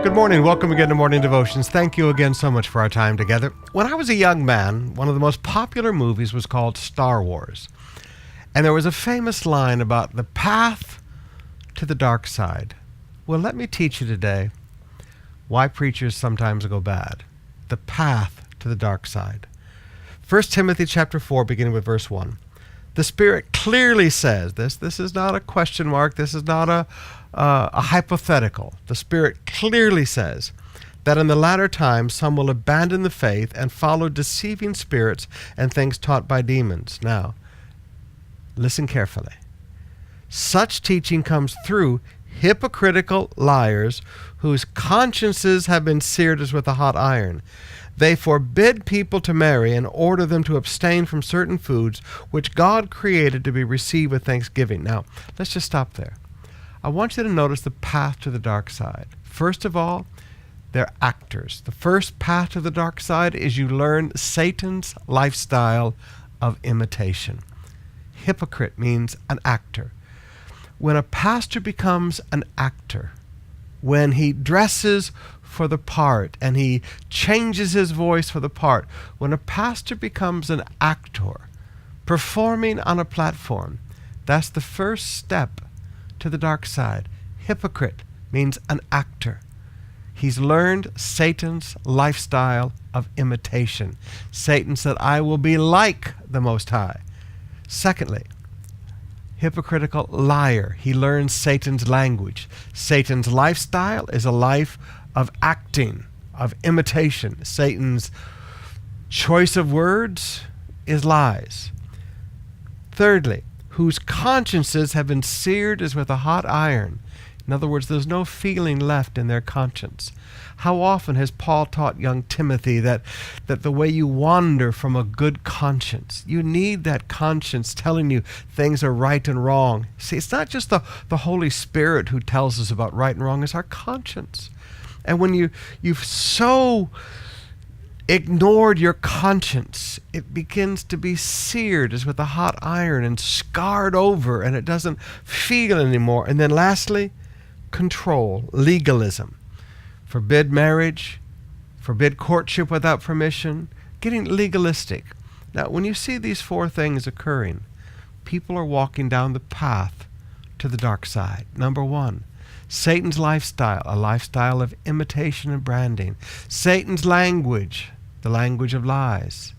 Good morning. Welcome again to Morning Devotions. Thank you again so much for our time together. When I was a young man, one of the most popular movies was called Star Wars. And there was a famous line about the path to the dark side. Well, let me teach you today why preachers sometimes go bad. The path to the dark side. 1 Timothy chapter 4, beginning with verse 1. The Spirit clearly says this. This is not a question mark. This is not a hypothetical. The Spirit clearly says that in the latter times some will abandon the faith and follow deceiving spirits and things taught by demons. Now, listen carefully. Such teaching comes through hypocritical liars whose consciences have been seared as with a hot iron. They forbid people to marry and order them to abstain from certain foods which God created to be received with thanksgiving. Now, let's just stop there. I want you to notice the path to the dark side. First of all, they're actors. The first path to the dark side is you learn Satan's lifestyle of imitation. Hypocrite means an actor. When a pastor becomes an actor, when he dresses for the part and he changes his voice for the part, when a pastor becomes an actor, performing on a platform, that's the first step to the dark side. Hypocrite means an actor. He's learned Satan's lifestyle of imitation. Satan said, I will be like the Most High. Secondly, hypocritical liar. He learns Satan's language. Satan's lifestyle is a life of acting, of imitation. Satan's choice of words is lies. Thirdly, whose consciences have been seared as with a hot iron. In other words, there's no feeling left in their conscience. How often has Paul taught young Timothy that the way you wander from a good conscience, you need that conscience telling you things are right and wrong. See, it's not just the Holy Spirit who tells us about right and wrong, it's our conscience. And when you've so ignored your conscience, it begins to be seared as with a hot iron and scarred over, and it doesn't feel anymore. And then lastly, control, legalism. Forbid marriage, forbid courtship without permission, getting legalistic. Now, when you see these four things occurring, people are walking down the path to the dark side. Number one, Satan's lifestyle, a lifestyle of imitation and branding. Satan's language, the language of lies.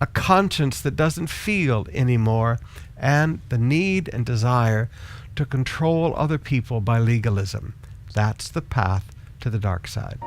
A conscience that doesn't feel anymore, and the need and desire to control other people by legalism. That's the path to the dark side.